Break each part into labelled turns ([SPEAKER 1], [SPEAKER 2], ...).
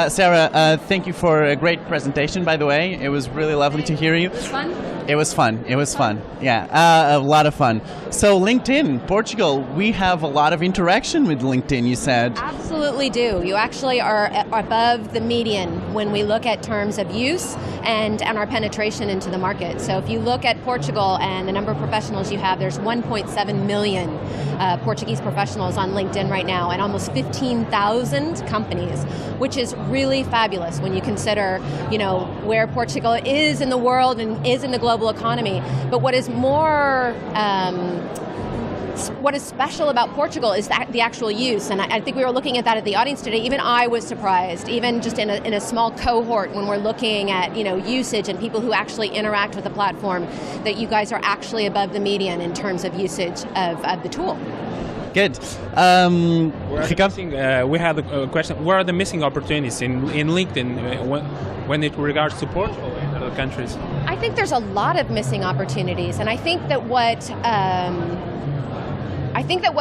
[SPEAKER 1] Sarah, thank you for a great presentation, by the way. It was really lovely to hear you.
[SPEAKER 2] It was fun?
[SPEAKER 1] It was fun. It was fun. Yeah, a lot of fun. So LinkedIn, Portugal, we have a lot of interaction with LinkedIn, you said.
[SPEAKER 2] Absolutely do. You actually are above the median when we look at terms of use and our penetration into the market. So if you look at Portugal and the number of professionals you have, there's 1.7 million Portuguese professionals on LinkedIn right now and almost 15,000 companies, which is really fabulous when you consider, where Portugal is in the world and is in the global economy. But what is more, what is special about Portugal is the actual use, and I think we were looking at that at the audience today. Even I was surprised, even just in a small cohort when we're looking at usage and people who actually interact with the platform, that you guys are actually above the median in terms of usage of the tool.
[SPEAKER 1] Good.
[SPEAKER 3] We had a question. Where are the missing opportunities in LinkedIn when it regards to Portugal and other countries?
[SPEAKER 2] I think there's a lot of missing opportunities, and I think that what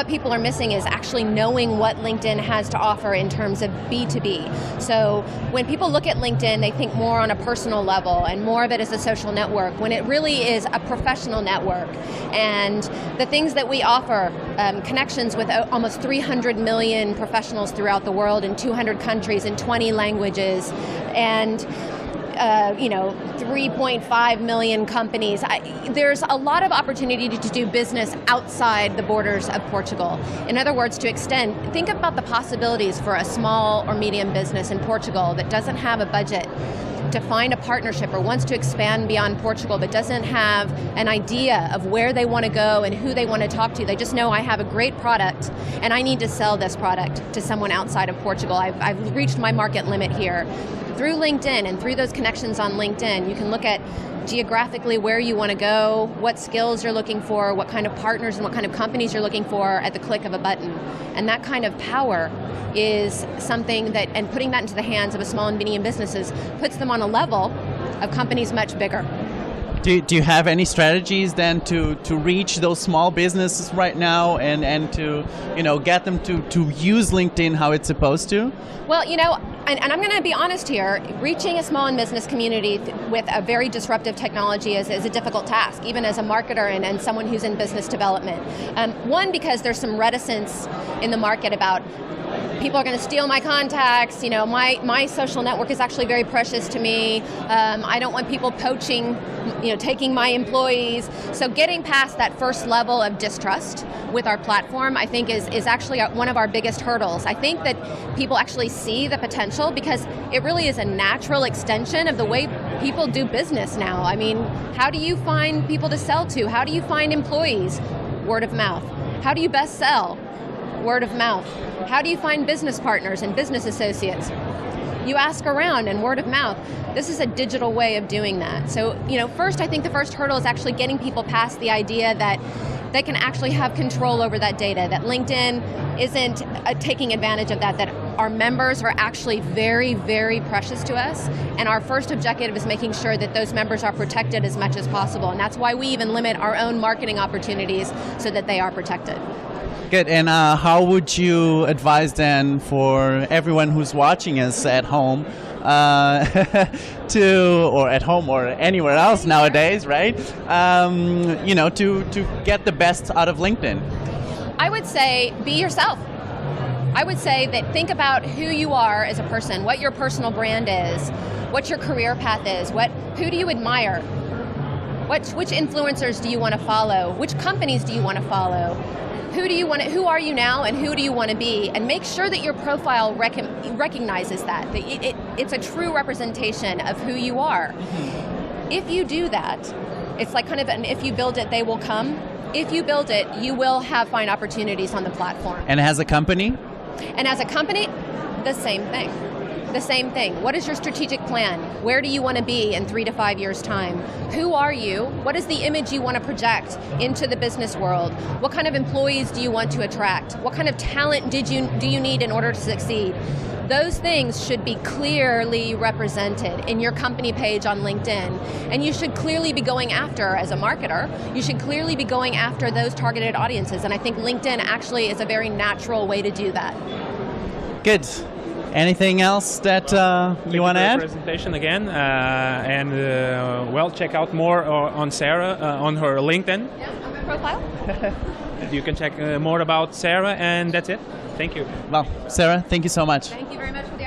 [SPEAKER 2] people are missing is actually knowing what LinkedIn has to offer in terms of B2B. So when people look at LinkedIn, they think more on a personal level and more of it as a social network, when it really is a professional network. And the things that we offer, connections with almost 300 million professionals throughout the world in 200 countries in 20 languages, and 3.5 million companies. There's a lot of opportunity to do business outside the borders of Portugal. In other words, to extend, think about the possibilities for a small or medium business in Portugal that doesn't have a budget to find a partnership or wants to expand beyond Portugal but doesn't have an idea of where they want to go and who they want to talk to. They just know I have a great product and I need to sell this product to someone outside of Portugal. I've reached my market limit here. Through LinkedIn and through those connections on LinkedIn, you can look at geographically where you want to go, what skills you're looking for, what kind of partners and what kind of companies you're looking for at the click of a button. And that kind of power is something that, and putting that into the hands of a small and medium businesses, puts them on a level of companies much bigger.
[SPEAKER 1] Do you have any strategies then to reach those small businesses right now and to get them to use LinkedIn how it's supposed to?
[SPEAKER 2] Well, and I'm going to be honest here, reaching a small and business community with a very disruptive technology is a difficult task, even as a marketer and someone who's in business development. One, because there's some reticence in the market about people are going to steal my contacts. My social network is actually very precious to me. I don't want people poaching, taking my employees. So getting past that first level of distrust with our platform, I think is actually one of our biggest hurdles. I think that people actually see the potential because it really is a natural extension of the way people do business now. I mean, how do you find people to sell to? How do you find employees? Word of mouth. How do you best sell? Word of mouth. How do you find business partners and business associates? You ask around and word of mouth. This is a digital way of doing that. So, first, I think the first hurdle is actually getting people past the idea that they can actually have control over that data, that LinkedIn isn't taking advantage of that our members are actually very, very precious to us. And our first objective is making sure that those members are protected as much as possible. And that's why we even limit our own marketing opportunities so that they are protected.
[SPEAKER 1] Good, and how would you advise then for everyone who's watching us at home, or at home or anywhere else nowadays, right? To get the best out of LinkedIn?
[SPEAKER 2] I would say be yourself. I would say that think about who you are as a person, what your personal brand is, what your career path is, who do you admire, which influencers do you want to follow, which companies do you want to follow. Who are you now and who do you want to be? And make sure that your profile recognizes that it's a true representation of who you are. Mm-hmm. If you do that, it's like kind of an if you build it, they will come. If you build it, you will find opportunities on the platform.
[SPEAKER 1] And as a company?
[SPEAKER 2] And as a company, the same thing. The same thing. What is your strategic plan? Where do you want to be in 3 to 5 years' time? Who are you? What is the image you want to project into the business world? What kind of employees do you want to attract? What kind of talent do you need in order to succeed? Those things should be clearly represented in your company page on LinkedIn. And you should clearly be going after, as a marketer, you should clearly be going after those targeted audiences. And I think LinkedIn actually is a very natural way to do that.
[SPEAKER 1] Good. Anything else that you want to add?
[SPEAKER 3] Presentation again, and well, check out more on Sarah on her LinkedIn.
[SPEAKER 2] Yeah, on my profile.
[SPEAKER 3] You can check more about Sarah, and that's it. Thank you.
[SPEAKER 1] Well, Sarah, thank you so much.
[SPEAKER 2] Thank you very much for the